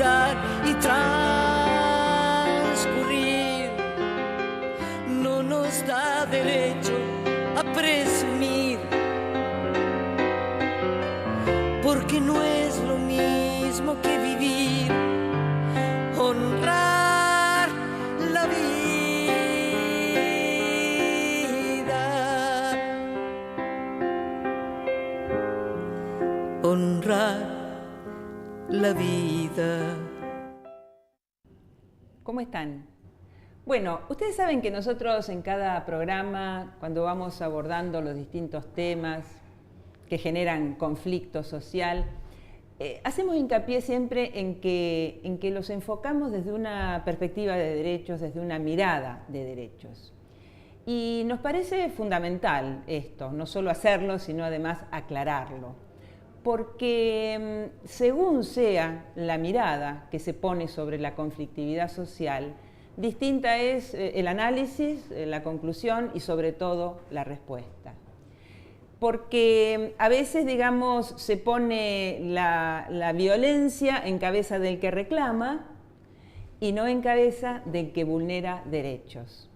durar y transcurrir no nos da derecho a presumir, porque no es lo mismo que vivir, honrar la vida, honrar la vida. ¿Cómo están? Bueno, ustedes saben que nosotros en cada programa, cuando vamos abordando los distintos temas que generan conflicto social, hacemos hincapié siempre en que los enfocamos desde una perspectiva de derechos, desde una mirada de derechos. Y nos parece fundamental esto, no solo hacerlo, sino además aclararlo. Porque según sea la mirada que se pone sobre la conflictividad social, distinta es el análisis, la conclusión y sobre todo la respuesta. Porque a veces, digamos, se pone la violencia en cabeza del que reclama y no en cabeza del que vulnera derechos.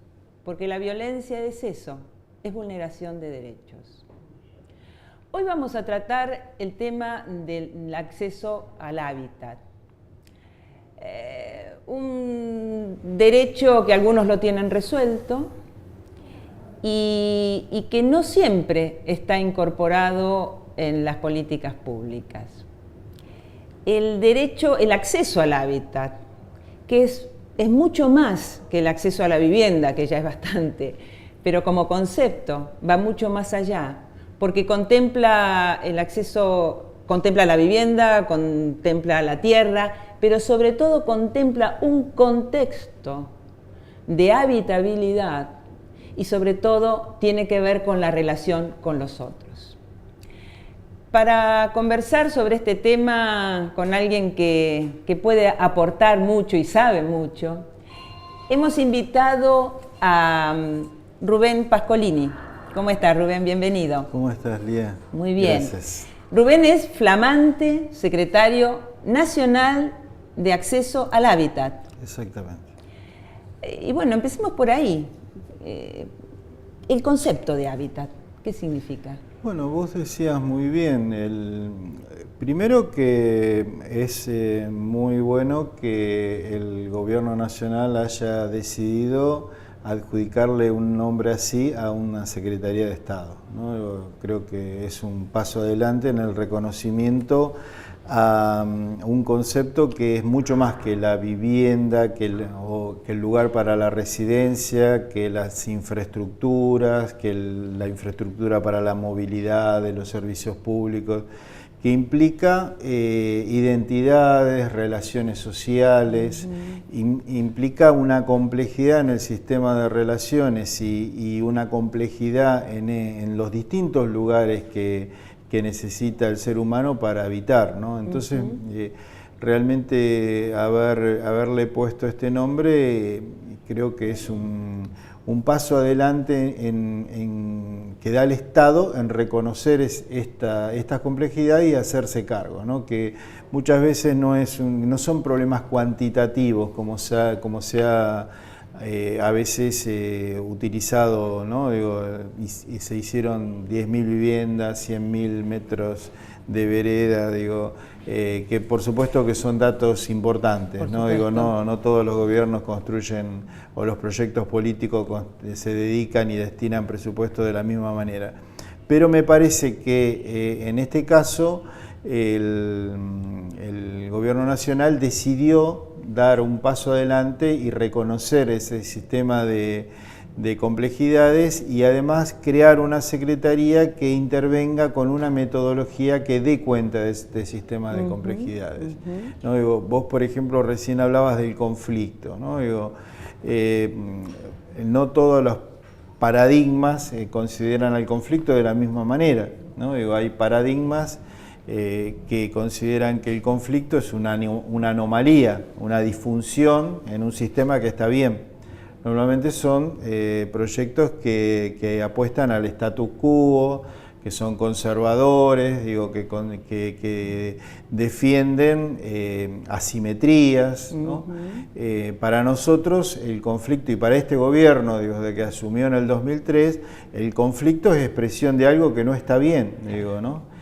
Porque la violencia es eso, es vulneración de derechos. Hoy vamos a tratar el tema del acceso al hábitat. Un derecho que algunos lo tienen resuelto y que no siempre está incorporado en las políticas públicas. El acceso al hábitat, que es mucho más que el acceso a la vivienda, que ya es bastante, pero como concepto va mucho más allá. Porque contempla el acceso, contempla la vivienda, contempla la tierra, pero sobre todo contempla un contexto de habitabilidad y sobre todo tiene que ver con la relación con los otros. Para conversar sobre este tema con alguien que puede aportar mucho y sabe mucho, hemos invitado a Rubén Pascolini. ¿Cómo estás, Rubén? Bienvenido. ¿Cómo estás, Lía? Muy bien. Gracias. Rubén es flamante secretario nacional de acceso al hábitat. Exactamente. Y bueno, empecemos por ahí. El concepto de hábitat, ¿qué significa? Bueno, vos decías muy bien. Primero que es muy bueno que el gobierno nacional haya decidido adjudicarle un nombre así a una Secretaría de Estado, ¿no? Yo creo que es un paso adelante en el reconocimiento a un concepto que es mucho más que la vivienda, que el lugar para la residencia, que las infraestructuras, que la infraestructura para la movilidad de los servicios públicos, que implica identidades, relaciones sociales, implica una complejidad en el sistema de relaciones y una complejidad en los distintos lugares que necesita el ser humano para habitar, ¿no? Entonces, realmente haberle puesto este nombre creo que es un paso adelante que da el Estado en reconocer esta complejidad y hacerse cargo, ¿no? Que muchas veces no son problemas cuantitativos como se ha a veces utilizado, ¿no? Y se hicieron 10.000 viviendas, 100.000 metros de vereda, que por supuesto que son datos importantes, ¿no? No todos los gobiernos construyen o los proyectos políticos se dedican y destinan presupuesto de la misma manera. Pero me parece que en este caso el gobierno nacional decidió dar un paso adelante y reconocer ese sistema de complejidades y además crear una secretaría que intervenga con una metodología que dé cuenta de este sistema de complejidades. ¿No? Vos, por ejemplo, recién hablabas del conflicto, ¿no? No todos los paradigmas consideran al conflicto de la misma manera, ¿no? Hay paradigmas que consideran que el conflicto es una anomalía, una disfunción en un sistema que está bien. Normalmente son proyectos que apuestan al status quo, son conservadores, digo, que defienden asimetrías, ¿no? Para nosotros el conflicto, y para este gobierno, digo, desde que asumió en el 2003, el conflicto es expresión de algo que no está bien, digo, ¿no?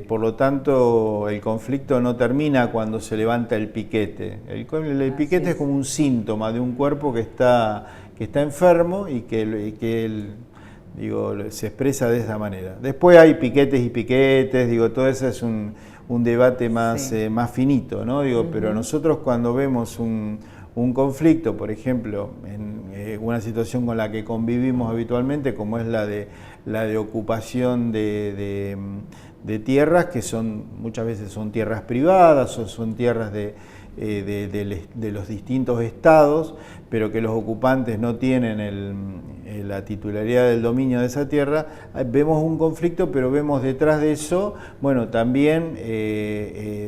Por lo tanto, el conflicto no termina cuando se levanta el piquete. El piquete es como un síntoma de un cuerpo que está enfermo y que se expresa de esa manera. Después hay piquetes y piquetes, digo, todo eso es un debate más finito, ¿no? Digo, pero nosotros cuando vemos un conflicto, por ejemplo, en una situación con la que convivimos habitualmente, como es la de ocupación de tierras, que muchas veces son tierras privadas o son tierras de los distintos estados, pero que los ocupantes no tienen la titularidad del dominio de esa tierra, vemos un conflicto, pero vemos detrás de eso, bueno, también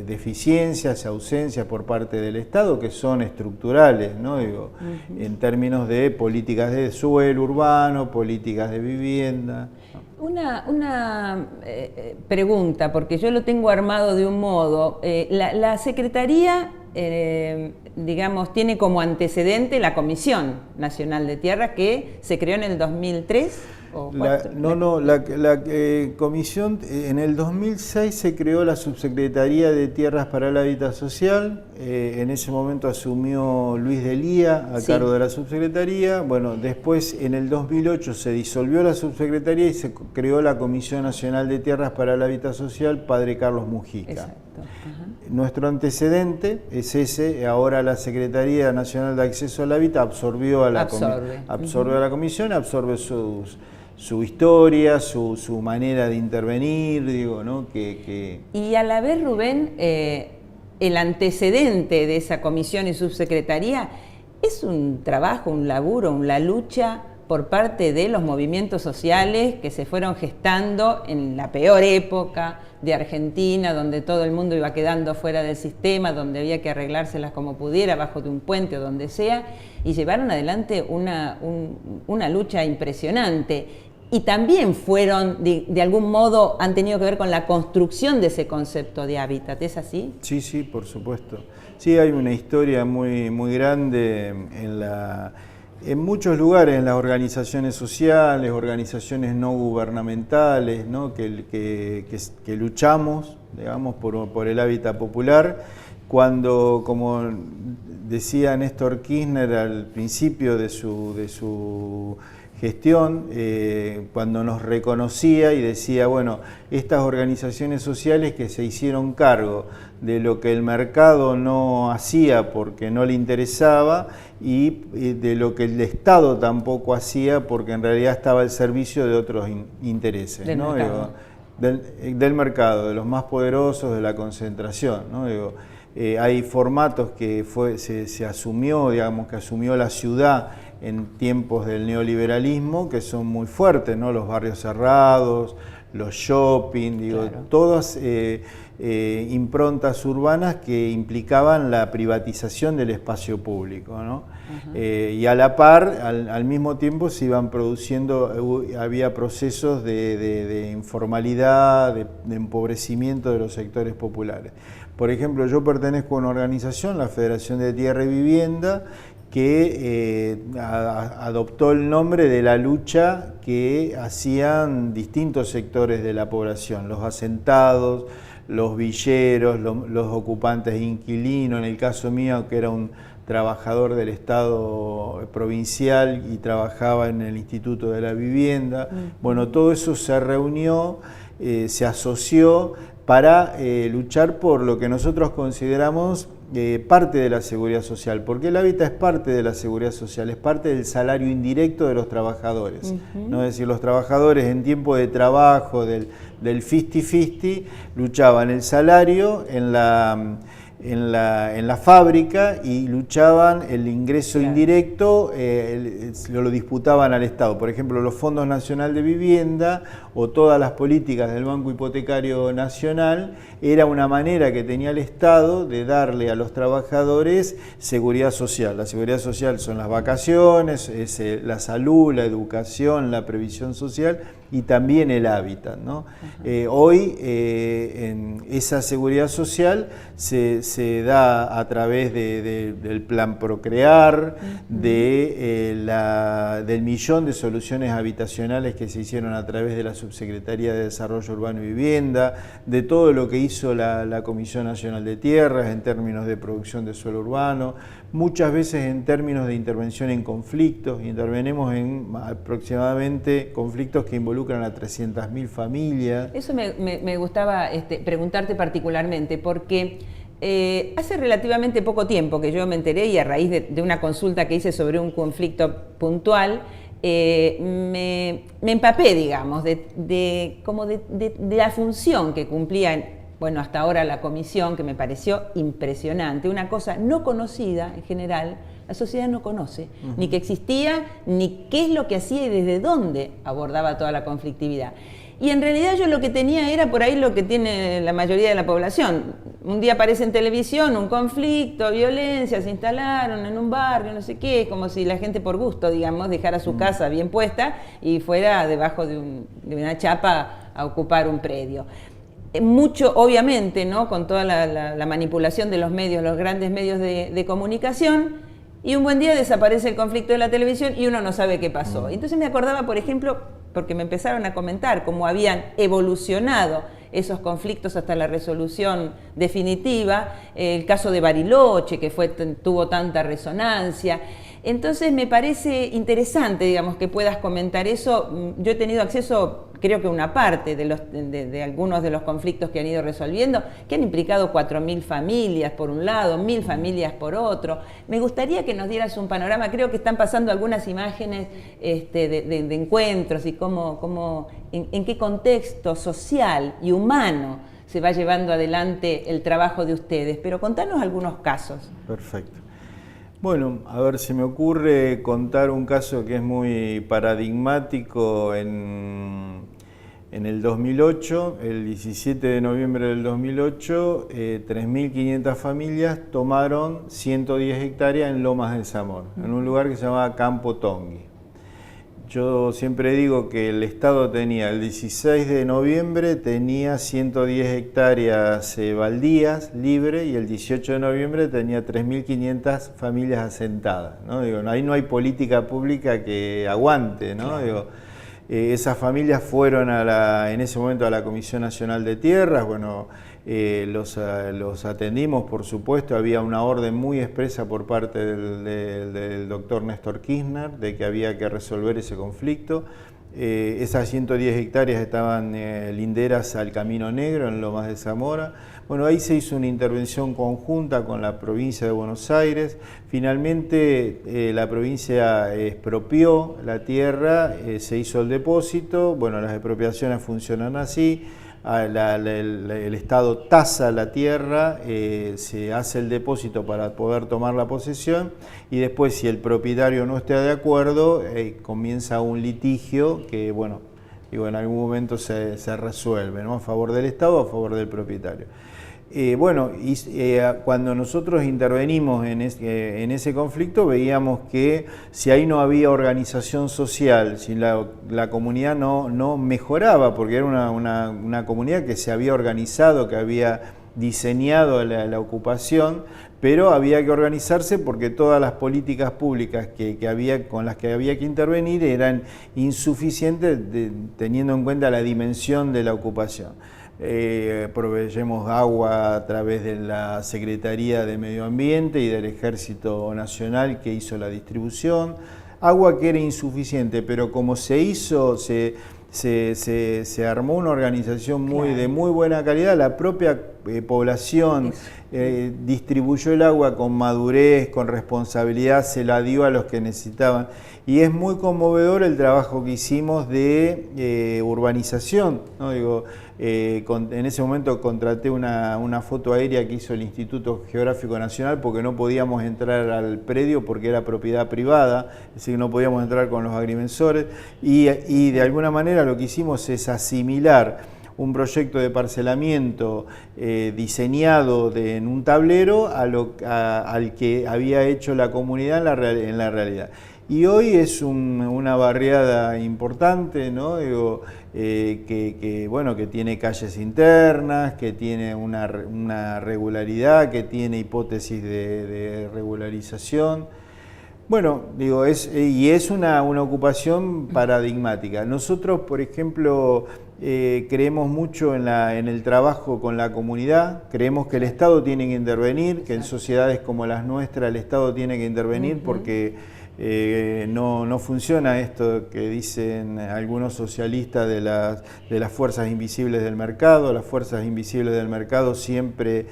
deficiencias, ausencias por parte del Estado que son estructurales, ¿no? Digo, en términos de políticas de suelo urbano, políticas de vivienda. Una pregunta, porque yo lo tengo armado de un modo. La Secretaría, digamos, tiene como antecedente la Comisión Nacional de Tierras que se creó en el 2003. La comisión, en el 2006 se creó la Subsecretaría de Tierras para el Hábitat Social, en ese momento asumió Luis Delía a cargo de la subsecretaría. Bueno, después en el 2008 se disolvió la subsecretaría y se creó la Comisión Nacional de Tierras para el Hábitat Social, Padre Carlos Mujica. Exacto. Nuestro antecedente es ese. Ahora la Secretaría Nacional de Acceso al Hábitat absorbió a la comisión, absorbe su historia, su manera de intervenir, digo, ¿no? Y a la vez, Rubén, el antecedente de esa comisión y subsecretaría es un trabajo, un laburo, una lucha por parte de los movimientos sociales que se fueron gestando en la peor época de Argentina, donde todo el mundo iba quedando fuera del sistema, donde había que arreglárselas como pudiera, bajo de un puente o donde sea, y llevaron adelante una lucha impresionante. Y también fueron, de algún modo, han tenido que ver con la construcción de ese concepto de hábitat, ¿es así? Sí, sí, por supuesto. Sí, hay una historia muy, muy grande en muchos lugares, en las organizaciones sociales, organizaciones no gubernamentales, ¿no? que luchamos, digamos, por el hábitat popular. Cuando, como decía Néstor Kirchner al principio de su gestión, cuando nos reconocía y decía, bueno, estas organizaciones sociales que se hicieron cargo de lo que el mercado no hacía porque no le interesaba y de lo que el Estado tampoco hacía porque en realidad estaba al servicio de otros intereses, del ¿no? mercado. Del mercado, de los más poderosos, de la concentración, ¿no? Hay formatos que se asumió, digamos, que asumió la ciudad en tiempos del neoliberalismo, que son muy fuertes, ¿no? Los barrios cerrados, los shopping, digo, claro. Todas improntas urbanas que implicaban la privatización del espacio público, ¿no? Y a la par, al mismo tiempo se iban produciendo, había procesos de informalidad, de empobrecimiento de los sectores populares. Por ejemplo, yo pertenezco a una organización, la Federación de Tierra y Vivienda, que adoptó el nombre de la lucha que hacían distintos sectores de la población, los asentados, los villeros, los ocupantes e inquilinos, en el caso mío que era un trabajador del Estado provincial y trabajaba en el Instituto de la Vivienda. Bueno, todo eso se reunió, se asoció para luchar por lo que nosotros consideramos parte de la seguridad social, porque el hábitat es parte de la seguridad social, es parte del salario indirecto de los trabajadores, ¿no? Es decir, los trabajadores en tiempo de trabajo, del 50-50, luchaban el salario en la fábrica y luchaban el ingreso indirecto, lo disputaban al Estado. Por ejemplo, los Fondos Nacional de Vivienda o todas las políticas del Banco Hipotecario Nacional era una manera que tenía el Estado de darle a los trabajadores seguridad social. La seguridad social son las vacaciones, es la salud, la educación, la previsión social, y también el hábitat, ¿no? Hoy en esa seguridad social se da a través del plan Procrear, del millón de soluciones habitacionales que se hicieron a través de la Subsecretaría de Desarrollo Urbano y Vivienda, de todo lo que hizo la Comisión Nacional de Tierras en términos de producción de suelo urbano, muchas veces en términos de intervención en conflictos. Intervenimos en aproximadamente conflictos que involucran a 300.000 familias. Eso me gustaba preguntarte particularmente, porque hace relativamente poco tiempo que yo me enteré, y a raíz de una consulta que hice sobre un conflicto puntual, me empapé, digamos, de la función que cumplía bueno, hasta ahora la comisión, que me pareció impresionante, una cosa no conocida en general. La sociedad no conoce ni que existía, ni qué es lo que hacía y desde dónde abordaba toda la conflictividad. Y en realidad yo lo que tenía era por ahí lo que tiene la mayoría de la población. Un día aparece en televisión un conflicto, violencia, se instalaron en un barrio, no sé qué, como si la gente por gusto, digamos, dejara su casa bien puesta y fuera debajo de una chapa a ocupar un predio. Mucho, obviamente, ¿no? Con toda la manipulación de los medios, los grandes medios de comunicación, y un buen día desaparece el conflicto de la televisión y uno no sabe qué pasó. Entonces me acordaba, por ejemplo, porque me empezaron a comentar cómo habían evolucionado esos conflictos hasta la resolución definitiva, el caso de Bariloche, que tuvo tanta resonancia. Entonces me parece interesante, digamos, que puedas comentar eso. Yo he tenido acceso, creo que una parte de algunos de los conflictos que han ido resolviendo, que han implicado 4.000 familias por un lado, 1.000 familias por otro. Me gustaría que nos dieras un panorama. Creo que están pasando algunas imágenes de encuentros y en qué contexto social y humano se va llevando adelante el trabajo de ustedes. Pero contanos algunos casos. Perfecto. Bueno, a ver, se me ocurre contar un caso que es muy paradigmático en el 2008, el 17 de noviembre del 2008, 3.500 familias tomaron 110 hectáreas en Lomas de Zamora, en un lugar que se llamaba Campo Tongui. Yo siempre digo que el Estado tenía, el 16 de noviembre tenía 110 hectáreas baldías, libres, y el 18 de noviembre tenía 3.500 familias asentadas, ¿no? Digo, ahí no hay política pública que aguante, ¿no? Claro. Digo, esas familias fueron en ese momento a la Comisión Nacional de Tierras. Bueno, los atendimos, por supuesto. Había una orden muy expresa por parte del doctor Néstor Kirchner de que había que resolver ese conflicto. Esas 110 hectáreas estaban linderas al Camino Negro, en Lomas de Zamora. Bueno, ahí se hizo una intervención conjunta con la provincia de Buenos Aires. Finalmente la provincia expropió la tierra, se hizo el depósito. Bueno, las expropiaciones funcionan así. El Estado tasa la tierra, se hace el depósito para poder tomar la posesión, y después, si el propietario no está de acuerdo, comienza un litigio que, bueno, en algún momento se resuelve, ¿no? A favor del Estado o a favor del propietario. Cuando nosotros intervenimos en ese conflicto, veíamos que si ahí no había organización social, si la comunidad no mejoraba, porque era una comunidad que se había organizado, que había diseñado la ocupación, pero había que organizarse porque todas las políticas públicas con las que había que intervenir eran insuficientes teniendo en cuenta la dimensión de la ocupación. Proveemos agua a través de la Secretaría de Medio Ambiente y del Ejército Nacional, que hizo la distribución. Agua que era insuficiente, pero como se hizo, se armó una organización de muy buena calidad. La propia población distribuyó el agua con madurez, con responsabilidad, se la dio a los que necesitaban. Y es muy conmovedor el trabajo que hicimos de urbanización, ¿no? Digo, en ese momento contraté una foto aérea que hizo el Instituto Geográfico Nacional, porque no podíamos entrar al predio porque era propiedad privada, es decir, no podíamos entrar con los agrimensores, y de alguna manera lo que hicimos es asimilar un proyecto de parcelamiento diseñado en un tablero al que había hecho la comunidad en la realidad. y hoy es una barriada importante, ¿no? Digo, bueno, que tiene calles internas, que tiene una regularidad, que tiene hipótesis de regularización. Bueno, digo, es una ocupación paradigmática. Nosotros, por ejemplo, creemos mucho en el trabajo con la comunidad, creemos que el Estado tiene que intervenir, que en sociedades como las nuestras el Estado tiene que intervenir porque no funciona esto que dicen algunos socialistas de las fuerzas invisibles del mercado. Las fuerzas invisibles del mercado siempre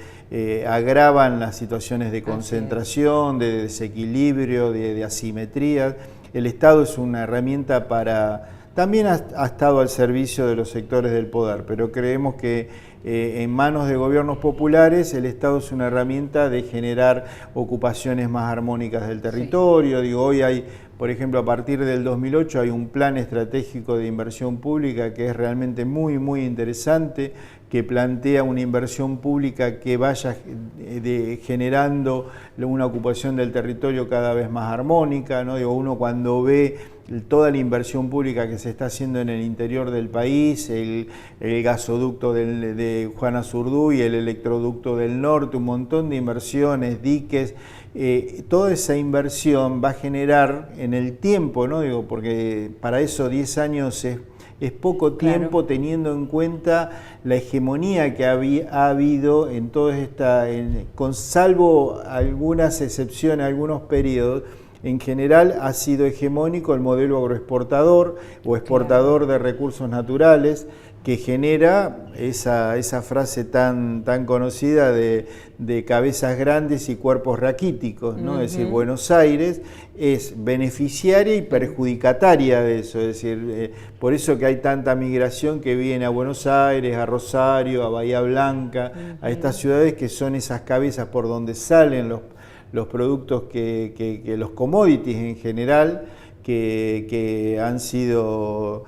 agravan las situaciones de concentración, de desequilibrio, de asimetría. El Estado es una herramienta también ha estado al servicio de los sectores del poder, pero creemos que en manos de gobiernos populares el Estado es una herramienta de generar ocupaciones más armónicas del territorio. Digo, hoy hay, por ejemplo, a partir del 2008 hay un plan estratégico de inversión pública que es realmente muy, muy interesante, que plantea una inversión pública que vaya generando una ocupación del territorio cada vez más armónica, ¿no? Digo, uno cuando ve toda la inversión pública que se está haciendo en el interior del país, el gasoducto de Juan Azurduy, el electroducto del norte, un montón de inversiones, diques, toda esa inversión va a generar en el tiempo, ¿no? Digo, porque para eso 10 años es poco tiempo, teniendo en cuenta la hegemonía que ha habido en toda salvo algunas excepciones, algunos periodos. En general ha sido hegemónico el modelo agroexportador o exportador de recursos naturales, que genera esa frase tan conocida de cabezas grandes y cuerpos raquíticos, ¿no? Es decir, Buenos Aires es beneficiaria y perjudicataria de eso, es decir, por eso que hay tanta migración que viene a Buenos Aires, a Rosario, a Bahía Blanca, a estas ciudades que son esas cabezas por donde salen los productos los commodities en general, que han sido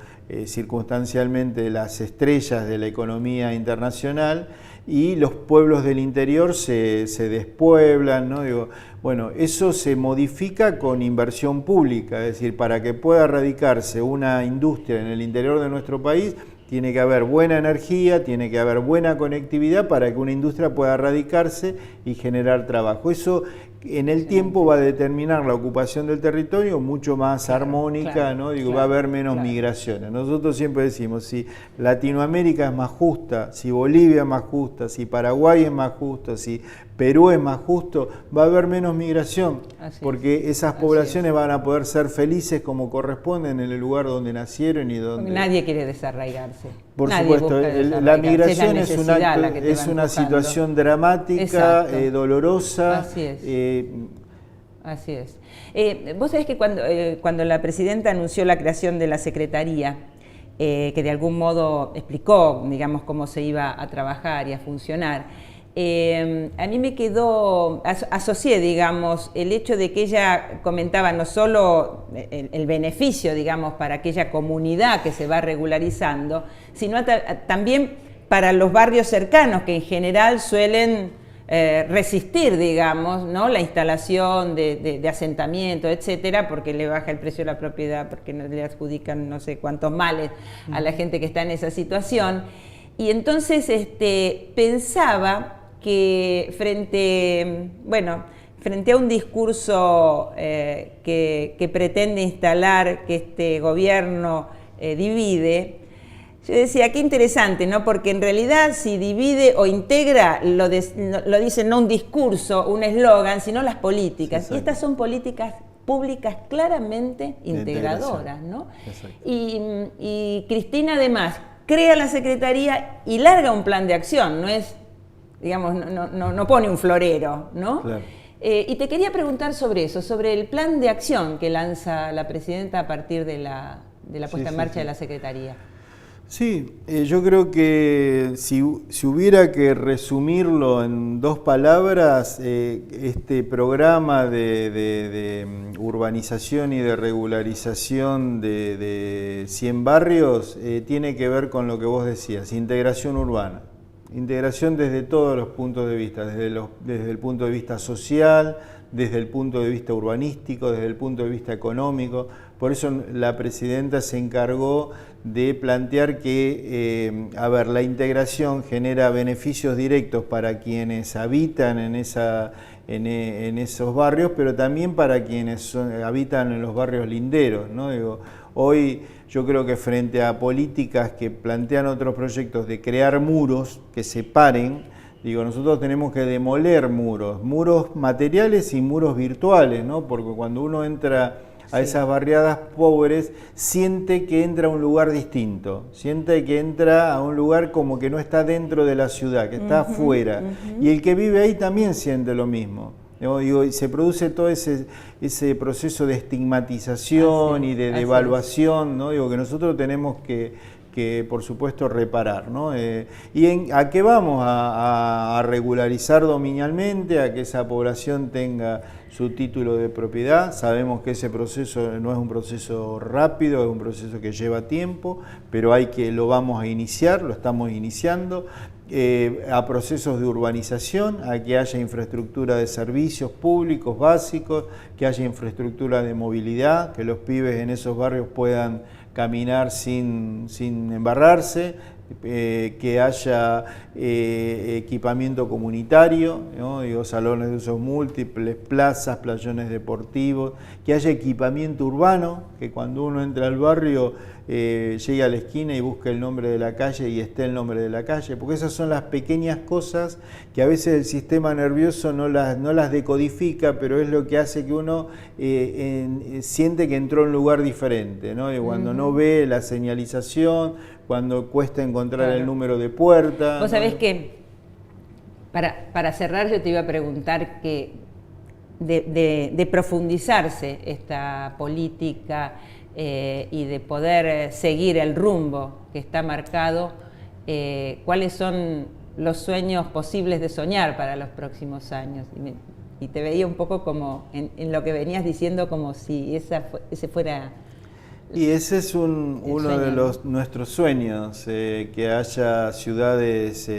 circunstancialmente las estrellas de la economía internacional, y los pueblos del interior se despueblan, ¿no? Digo, bueno, eso se modifica con inversión pública, es decir, para que pueda radicarse una industria en el interior de nuestro país, tiene que haber buena energía, tiene que haber buena conectividad para que una industria pueda radicarse y generar trabajo. Eso en el tiempo va a determinar la ocupación del territorio mucho más armónica, ¿no? Digo, va a haber menos migraciones. Nosotros siempre decimos, si Latinoamérica es más justa, si Bolivia es más justa, si Paraguay es más justo, si Perú es más justo, va a haber menos migración, porque esas poblaciones van a poder ser felices como corresponden en el lugar donde nacieron y donde... Porque nadie quiere desarraigarse. Por supuesto, la migración es una situación dramática, dolorosa. Así es. Así es. Vos sabés que cuando la presidenta anunció la creación de la Secretaría, que de algún modo explicó, digamos, cómo se iba a trabajar y a funcionar, a mí me quedó, asocié, digamos, el hecho de que ella comentaba no solo el beneficio, digamos, para aquella comunidad que se va regularizando, sino también para los barrios cercanos, que en general suelen resistir, digamos, ¿no? La instalación de asentamiento, etcétera, porque le baja el precio de la propiedad, porque no le adjudican no sé cuántos males a la gente que está en esa situación. Y entonces pensaba que frente a un discurso que pretende instalar, que este gobierno divide, yo decía, qué interesante, ¿no? Porque en realidad si divide o integra, lo dice no un discurso, un eslogan, sino las políticas. Sí, y estas son políticas públicas claramente integradoras, ¿no? Y Cristina además crea la Secretaría y larga un plan de acción, no es, digamos, no pone un florero, ¿no? Claro. Y te quería preguntar sobre eso, sobre el plan de acción que lanza la presidenta a partir de la puesta en marcha de la Secretaría. Sí, yo creo que si hubiera que resumirlo en 2 palabras, este programa de urbanización y de regularización de 100 barrios tiene que ver con lo que vos decías, integración urbana. Integración desde todos los puntos de vista, desde el punto de vista social, desde el punto de vista urbanístico, desde el punto de vista económico. Por eso la presidenta se encargó de plantear que, la integración genera beneficios directos para quienes habitan en esos barrios, pero también para quienes habitan en los barrios linderos, ¿no? Digo, hoy yo creo que frente a políticas que plantean otros proyectos de crear muros que separen, digo, nosotros tenemos que demoler muros materiales y muros virtuales, ¿no? Porque cuando uno entra a esas barriadas pobres, siente que entra a un lugar distinto, siente que entra a un lugar como que no está dentro de la ciudad, que está afuera. Y el que vive ahí también siente lo mismo. Digo, y se produce todo ese proceso de estigmatización y de devaluación, ¿no? Digo, que nosotros tenemos que por supuesto reparar, ¿no? ¿A qué vamos? A regularizar dominialmente, a que esa población tenga su título de propiedad. Sabemos que ese proceso no es un proceso rápido, es un proceso que lleva tiempo, pero lo vamos a iniciar, lo estamos iniciando. A procesos de urbanización, a que haya infraestructura de servicios públicos básicos, que haya infraestructura de movilidad, que los pibes en esos barrios puedan caminar sin embarrarse, que haya equipamiento comunitario, ¿no? Digo, salones de usos múltiples, plazas, playones deportivos, que haya equipamiento urbano, que cuando uno entra al barrio llegue a la esquina y busque el nombre de la calle y esté el nombre de la calle, porque esas son las pequeñas cosas que a veces el sistema nervioso no las decodifica, pero es lo que hace que uno siente que entró a un lugar diferente, ¿no? Y cuando no ve la señalización, cuando cuesta encontrar el número de puerta. Vos sabés que, para cerrar, yo te iba a preguntar que de profundizarse esta política y de poder seguir el rumbo que está marcado, ¿cuáles son los sueños posibles de soñar para los próximos años? Y te veía un poco como en lo que venías diciendo, como si ese fuera... Y ese es uno de nuestros sueños, que haya ciudades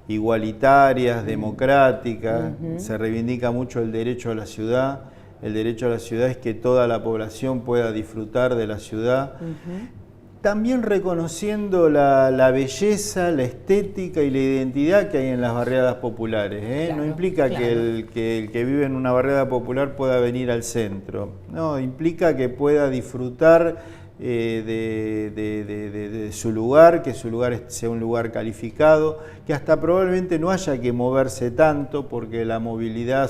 igualitarias, democráticas. Se reivindica mucho el derecho a la ciudad. El derecho a la ciudad es que toda la población pueda disfrutar de la ciudad. También reconociendo la belleza, la estética y la identidad que hay en las barriadas populares, ¿eh? Claro, no implica que el que vive en una barriada popular pueda venir al centro. No, implica que pueda disfrutar de su lugar, que su lugar sea un lugar calificado, que hasta probablemente no haya que moverse tanto, porque la movilidad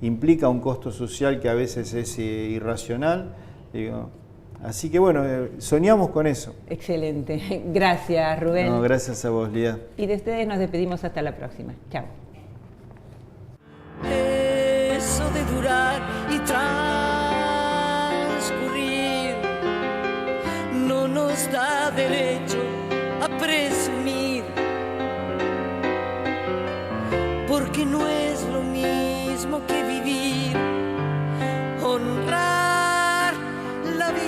implica un costo social que a veces es irracional. Digo, así que bueno, soñamos con eso. Excelente. Gracias, Rubén. No, gracias a vos, Lía. Y de ustedes nos despedimos hasta la próxima. Chao. Eso de durar y transcurrir no nos da derecho a presumir, porque no es lo mismo que vivir, honrar la vida,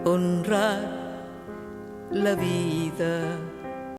honrar la vida.